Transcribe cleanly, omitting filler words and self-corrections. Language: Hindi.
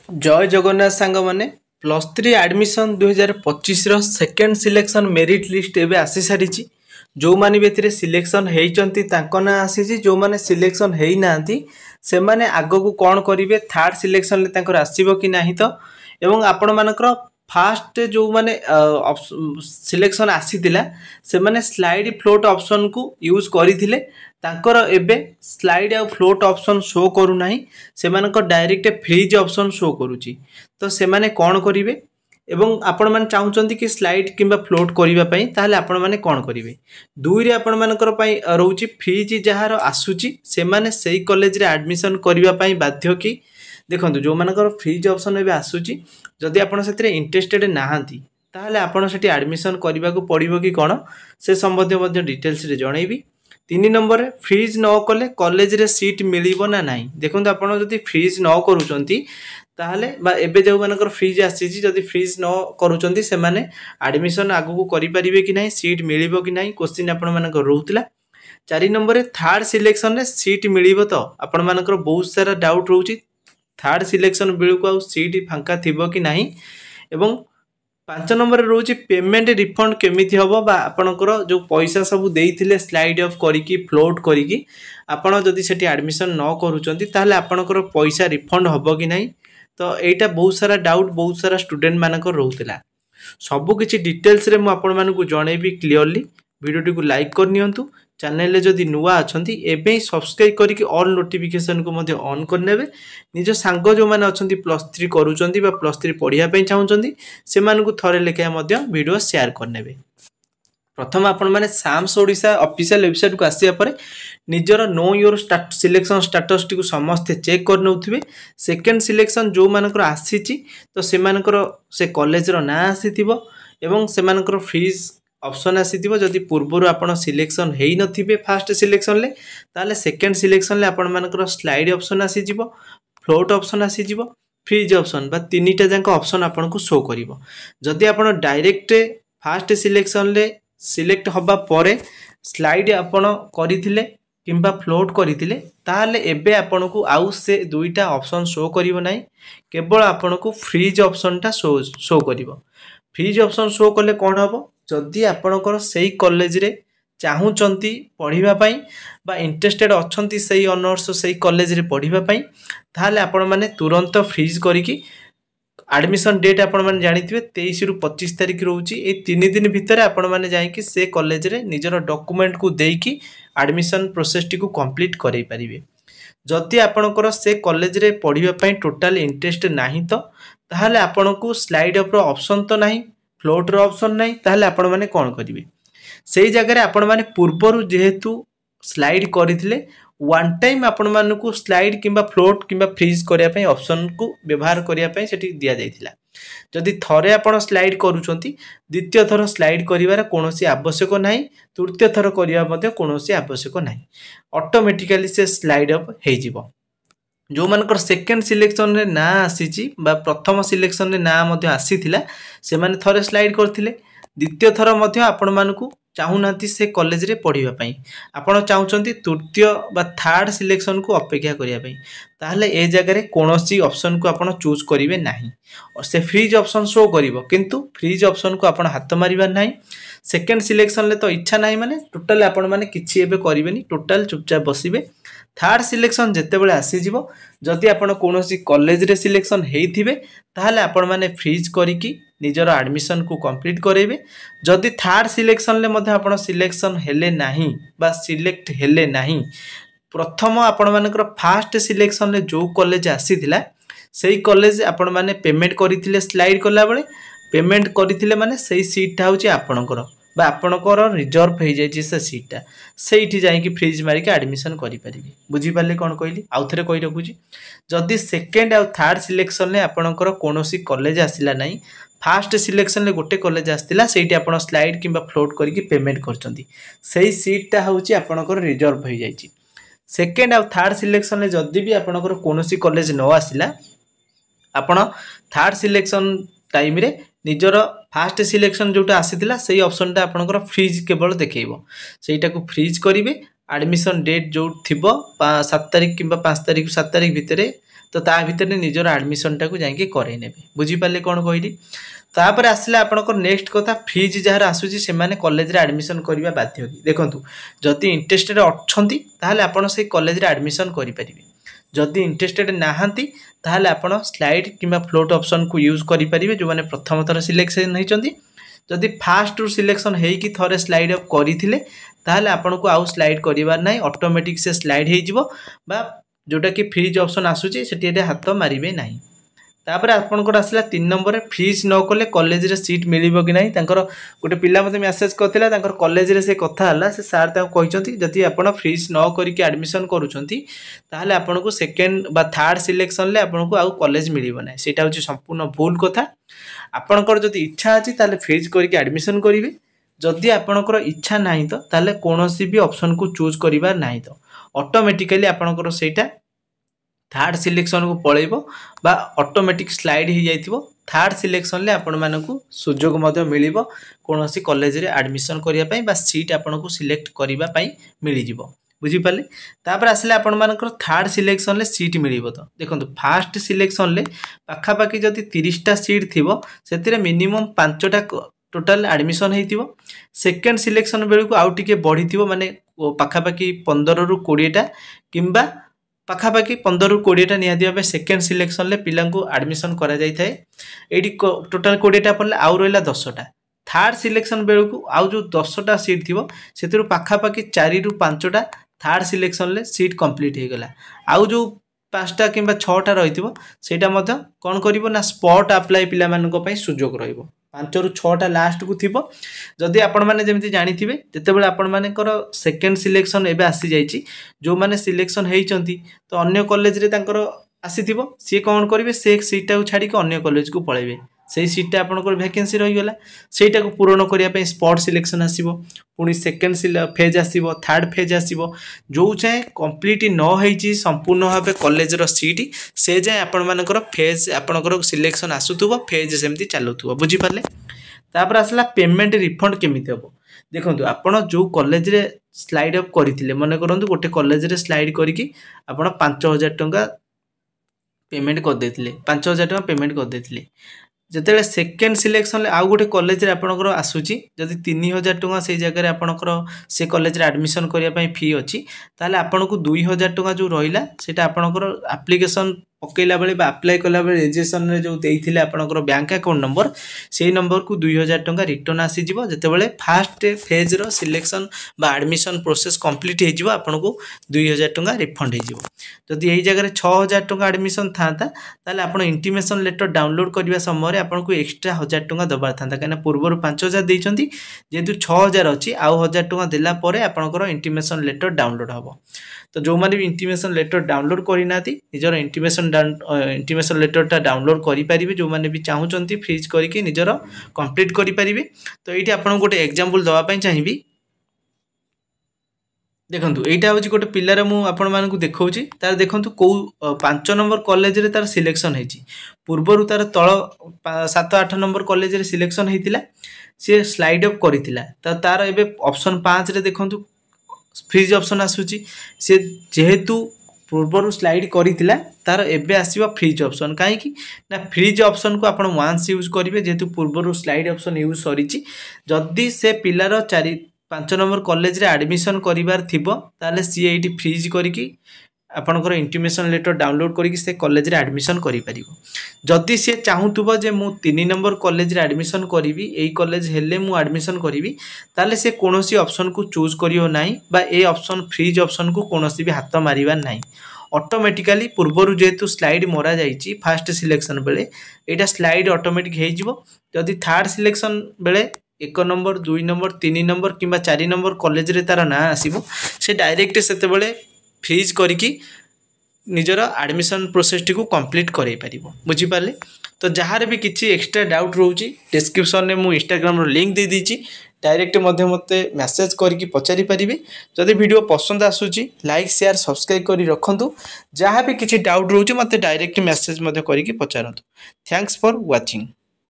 जय जगन्नाथ सांग मैंने plus three admission 2025 second selection merit list एवं आसी सारी जो मैंने भी सिलेक्शन होती ना आसी जो मैंने सिलेक्शन होना से मैंने आग को कौन करेंगे थर्ड सिलेक्शन आसो कि ना तो एवं आपण मानकर फास्ट जो मैंने सिलेक्शन आसी से मैंने स्लाइड फ्लोट ऑप्शन को यूज करते तांकर एबे स्लाइड आ फ्लोट ऑप्शन शो करूना से डायरेक्ट फ्रीज ऑप्शन शो करुच्ची तो से माने कौन करेंगे एवं आपण मैंने चाहते कि स्लाइड किंबा फ्लोट करने ताहले आपण मैंने कौन करेंगे दुई रे आपण मानकर रोचे फ्रीज जार आसूची से माने सही कॉलेज रे एडमिशन करने बाध्य कि देखो जो मानकर फ्रीज ऑप्शन एवं आसूची जदि आपण से इंटरेस्टेड नहांती ताहले आपण सेठी एडमिशन करने को पड़ो कि कौन से संबंधी डिटेल्स रे जनइबी। 3 नंबर फ्रीज न कले कॉलेज रे सीट मिलिबो ना नहीं देखो आपण जदि फ्रीज न करूचंती ताहले बा एबे जो मानकर फ्रीज आसीची जदि फ्रीज न करूचंती से माने एडमिशन आगु को करि परिबे कि नहीं सीट मिलिबो कि नहीं क्वेश्चन आपण मानकर रहउतला। 4 नंबर थर्ड सिलेक्शन रे सीट मिलिबो तो आपण मानकर बहुत सारा डाउट रहउची थर्ड सिलेक्शन बेलको आ सीट फांका थिबो कि नहीं एवं 5 नंबर रोचे पेमेंट रिफंड केमिति हबो बा आपनकर जो पैसा सब देइथिले स्लाइड ऑफ करिकी फ्लोट करिकी आपण जदि सेठी एडमिशन न करूचंती ताहले आपनकर पैसा रिफंड हबो कि नहीं तो एटा बहुत सारा डाउट बहुत सारा स्टूडेंट मानकर रहउतला सब किछि डिटेल्स रे मु आपण मानकु जणेबी क्लियरली वीडियो को लाइक कर नियंतु चैनल रे जदि नुआ अछंती एबे सब्सक्राइब करिक ऑल नोटिफिकेशन को मध्य ऑन कर नेबे निज सांग जो माने अछंती प्लस 3 करूचंती बा प्लस 3 पढिया पई चाहउचंती से मानकु थरे लेखा मध्य वीडियो शेयर कर नेबे। प्रथम आपण माने साम्स ओडिसा ऑफिशियल वेबसाइट को आसिया परे निजर know your selection status T को समस्त चेक कर नउथिबे सेकंड सिलेक्शन जो मानकर आसीची तो से मानकर से कॉलेज रो ना आसीथिबो एवं से मानकर फीस ऑप्शन आसीथिबो जदि पूर्वरु आपण सिलेक्शन हेई नथिबे फर्स्ट सिलेक्शन ले ताले सेकंड सिलेक्शन ले आपण मानकर स्लाइड ऑप्शन आसी जिवो फ्लोट ऑप्शन आसी जिवो फ्रीज ऑप्शन बा तीनटा जांक ऑप्शन आपण को शो करिवो जदि आपण डायरेक्ट फर्स्ट सिलेक्शन ले सिलेक्ट हबा परे स्लाइड आपण करिथिले किंबा फ्लोट करिथिले ताले एबे आपण को आउ से दुईटा ऑप्शन शो करिवो नाही केवल आपण को फ्रीज ऑप्शन टा शो करिवो फ्रीज ऑप्शन शो कले कोन हबो जदि आपणकर सही कॉलेज रे चाहूचंती पढ़िबा पई बा इंटरेस्टेड अछंती सही ऑनर्स सही कॉलेज रे पढ़िबा पई ताले आपण माने तुरंत फ्रीज करिकी एडमिशन डेट आपण माने जानिथिबे 23 रु 25 तारिख रहउची ए 3 दिन भितर आपण माने जाईकी से कॉलेज रे निजर डॉक्यूमेंट को देईकी एडमिशन प्रोसेस टी को कंप्लीट करै परिबे। जदि आपणकर से कॉलेज रे पढ़िबा पई टोटल इंटरेस्ट नाही तो ताले आपण को स्लाइड अप रो ऑप्शन तो नाही फ्लोट रो ऑप्शन नहीं ताहले आपण माने कोन करिवे सेही जगह रे आपण माने पूर्वरु जेहेतु स्लाइड करिथिले वन टाइम आपण मानकु स्लाइड किंबा फ्लोट किंबा फ्रीज करिया पई ऑप्शन को व्यवहार करिया पई सेठी दिया जाइथिला जदि थरे आपण स्लाइड करूचंती द्वितीय थर स्लाइड करिवार कोनोसी आवश्यक नाही तृतीय थर करिया मध्ये कोनोसी आवश्यक नाही ऑटोमेटिकली से स्लाइड अप हे जिवो। जो मानकर सेकेंड सिलेक्शन रे ना आसीची बा प्रथम सिलेक्शन रे ना मध्ये आसीथिला से माने थरे स्लाइड करथिले द्वितीय थर मध्ये आपण मानकु चाहुनांती से कॉलेज रे पढ़िबा पई आपण चाहुचंती तृतीय बा थर्ड सिलेक्शन को अपेक्षा करिया पई ताहले ए जगह रे कोनोसी ऑप्शन को आपण चूज करिवे नाही और से फ्रीज ऑप्शन शो करिवो किंतु फ्रीज ऑप्शन को आपण हाथ मारिबा नाही सेकेंड सिलेक्शन ले तो इच्छा नाही माने टोटल आपण माने किछि एबे करिवेनी टोटल चुपचाप बसिबे। थर्ड सिलेक्शन जेते बेले आसी जिवो जदि आपण कोनोसी कॉलेज रे सिलेक्शन हेइथिबे ताहले आपण माने फ्रीज करिकी निजर एडमिशन को कंप्लीट करेबे जदि थर्ड सिलेक्शन ले मध्ये आपण सिलेक्शन हेले नाही बा सिलेक्ट हेले नाही प्रथम आपण मानकर फर्स्ट सिलेक्शन ले जो कॉलेज आसीथिला सेही कॉलेज आपण माने पेमेंट करिथिले स्लाइड कला बेले पेमेंट करिथिले माने सेही सीट होउची आपणकर बा आपणकर रिजर्व हो जाइए से सीटा से जाकि फ्रीज मारिक एडमिशन करें बुझीपारे कौन कहली आउ थे कही रखुची जदि सेकेंड आ थर्ड सिलेक्शन में आपणकर कौन कॉलेज आसला ना फास्ट सिलेक्शन में गोटे कॉलेज आसला से स्लाइड किंबा फ्लोट करके पेमेंट कर सीटा हूँ आपणकर रिजर्व हो जाइए सेकेंड आ थर्ड सिलेक्शन में जदि भी आपणकर कौन कॉलेज न आसला आपण थर्ड सिलेक्शन टाइम रे निजर फास्ट सिलेक्शन जोटा आसीथिला सेही ऑप्शन टा आपनकर फ्रीज केवल देखैबो सेटा को फ्रीज करिवे एडमिशन डेट जो थिबो 7 तारिख किंबा 5 तारिख 7 तारिख भितरे तो ता भितर निजर आडमिशनटा को जाइए करे बुझीपारे कौन कहली। तापर आसला आपनकर नेक्स्ट कथा फीज जार आसूची से माने कॉलेज रे एडमिशन करबा बाध्य कि देखंतु जदि इंटरेस्टेड अछंती ताहाले आपण से कॉलेज रे एडमिशन करि परिबे। जदि इंटरेस्टेड नाहंती ताहाले आपण स्लाइड किंबा फ्लोट ऑप्शन को यूज करि परिबे जो माने प्रथम थर सिलेक्शन होइचंती। जदि फास्ट रु सिलेक्शन हेई कि थरे स्लाइड अप करिथिले ताहाले आपण को आउ स्लाइड करिवार नै ऑटोमेटिक से स्लाइड हेइ जिवो बा जोटा कि फ्रीज ऑप्शन आसूची सेठी हाथ मारिबे नै। तापर आपनकर आसला 3 नंबर रे फीस न कले कॉलेज रे सीट मिलिबो कि नहीं तांकर गोटे पिला मते मेसेज करथिला तांकर कॉलेज रे से कथा हला से सर ता कहिसंती जदि आपण फीस न करी के एडमिशन करूछंती ताहले आपण को सेकंड बा थर्ड सिलेक्शन ले आपण को आउ कॉलेज मिलिबो नै। सेटा होची संपूर्ण भूल कथा। आपनकर जदि इच्छा अछि ताहले फीस करी के एडमिशन करिवे। जदि आपनकर इच्छा नाही तो ताहले कोनोसी भी ऑप्शन को चूज करिबा नाही तो ऑटोमेटिकली आपनकर सेटा थर्ड सिलेक्शन को पळेबो बा ऑटोमेटिक स्लाइड हो जाइथिबो। थर्ड सिलेक्शन ले आपण मानकु सुजोग मध्य मिलिबो कोनोसी कॉलेज रे एडमिशन करिया पई बा सीट आपण को सिलेक्ट करिबा पई मिलि जिवो बुझी पाले। तापर आसले आपण मानकर थर्ड सिलेक्शन ले सीट मिलिबो। तो देखंतु फर्स्ट सिलेक्शन ले पाखा पाखी जदि 30 टा सीट थिबो सेतिरे मिनिमम 5 टा टोटल एडमिशन हेतिबो। सेकंड सिलेक्शन बेलू आउ टिके बढ़िथिबो माने पाखा पाखी 15 रु 20 टा किंबा पाखापाखि 15 रु 20 टा निया दिबा सेकंड सिलेक्शन ले पिला को एडमिशन करा जाय थाए। एडी टोटल 20 टा पड़ले आउ रहला 10 टा। थर्ड सिलेक्शन बेलू को आउ जो 10 टा सीट थिबो सेतिरु पाखापाखि 4 रु 5 टा थर्ड सिलेक्शन ले सीट कंप्लीट हे गला। आउ जो 5 टा किंबा 6 टा रहिथिबो सेटा मध्य कोन करिवो ना स्पॉट अप्लाई पिला मानको पई सुजोग रहिबो। 5 रु 6 टा लास्ट को थिबो। जदि आपण माने जेमति जानिथिबे जते बेले आपण मानेकर सेकंड सिलेक्शन एबे आसी जाईची जो माने सिलेक्शन हेइचंती तो अन्य कॉलेज रे तांकर आसीथिबो सी कोन करिवे से सीटा को छाडी के अन्य कॉलेज को पळेबे। सेही सीटा आपनकर वैकेंसी रहि गला सेटा को पूर्ण करिया पई स्पॉट सिलेक्शन आसीबो पुनी सेकंड फेज आसीबो थर्ड फेज आसीबो जो चाहे कंप्लीट न हेइची संपूर्ण भाबे कॉलेज रो सीट से जाय आपण मानकर फेज आपनकर सिलेक्शन आसुथुबो फेज सेमति चालुथुबो बुझी पारले। तापर आसला पेमेंट रिफंड केमिति हबो देखंतु आपण जो कॉलेज रे स्लाइड अप करिथिले माने करंतु गोटे कॉलेज रे स्लाइड करिकि आपण 5000 टंका पेमेंट कर देथिले 5000 टंका पेमेंट कर देथिले। जते सेकंड सिलेक्शन आउ गोटे कॉलेज रे आपनकर आसुची जदि 3000 टंका से जगह रे आपनकर से कॉलेज रे एडमिशन करिया पई फी अछि ताले आपनको 2000 टंका जो रहिला सेटा आपनकर एप्लीकेशन पकेला बेले बा अप्लाई कला बेले रजिस्ट्रेशन रे जो देइथिले आपनकर बैंक अकाउंट नंबर सेही नंबर को 2000 टंका रिटर्न आसी जिवो। जते बेले फर्स्ट फेज रो सिलेक्शन बा एडमिशन प्रोसेस कंप्लीट हे जिवो आपनको 2000 टंका रिफंड हे जिवो। जदि एही जगह रे 6000 टंका एडमिशन थाता ताले आपण इंटीमेशन लेटर डाउनलोड करबा समय रे आपनको एक्स्ट्रा 1000 टंका दबार थाता काना पूर्व 5000 देइचंती जेतु 6000 अछि आउ 1000 टंका देला परे आपनकर इंटीमेशन लेटर डाउनलोड हबो। तो जो माने भी इंटीमेशन लेटर डाउनलोड करिनाती निजर इंटीमेशन लेटर टा डाउनलोड करि परिबे जो माने भी चाहुचंती फ्रीज करिके निजर कंप्लीट करि परिबे। तो एठी आपण गोटे एग्जांपल दवा पई चाहिबी देखंतु एटा होची गोटे पिल्लार मु आपण मानकु देखौची तार देखंतु को 5 नंबर कॉलेज रे तार सिलेक्शन हेची पूर्वरु तार तळ 7 8 नंबर कॉलेज रे सिलेक्शन हेतिला से स्लाइड अप करितिला तार एबे ऑप्शन 5 रे देखंतु फ्रीज ऑप्शन आसुची से जेहेतु पूर्वर स्लाइड करितिला तार एबे आसीबा फ्रीज ऑप्शन काहे कि ना फ्रीज ऑप्शन को आपण वांस यूज करिवे जेहेतु पूर्वर स्लाइड ऑप्शन यूज सरीची जदी से पिलार 5 नंबर कॉलेज रे एडमिशन करिवार थिबो ताले सी एटी फ्रीज करिकि आपनकर इंटीमेशन लेटर डाउनलोड करिकि से कॉलेज रे एडमिशन करि परिबो। जदी से चाहुथुबो जे मु 3 नंबर कॉलेज रे एडमिशन करिवि एई कॉलेज हेले मु एडमिशन करिवि ताले से कोनोसी ऑप्शन को चूज करियो नाही बा ए ऑप्शन फ्रीज ऑप्शन को कोनोसी भी हाथ मारिबा नाही। ऑटोमेटिकली पूर्वरु जेतु स्लाइड मोरा जाईची फर्स्ट सिलेक्शन बेले एटा स्लाइड ऑटोमेटिक हे जिवो। जदी थर्ड सिलेक्शन बेले 1 नंबर 2 नंबर 3 नंबर किंबा 4 नंबर कॉलेज रे तार ना आसीबो से डायरेक्ट सेते बेले फ्रीज करिकि निजर एडमिशन प्रोसेस टी को कंप्लीट करई परिबो बुझी पाले। तो जहार भी किछि एक्स्ट्रा डाउट रहउची डिस्क्रिप्शन में मु इंस्टाग्राम रो लिंक दे दीची डायरेक्ट मते मेसेज करके पचारि परिबे। जदि वीडियो पसंद आसुची लाइक शेयर सब्सक्राइब करी रखंतु जहां भी किछि डाउट रहउची मते डायरेक्ट मेसेज मते करके पचारंतु। Thanks for watching.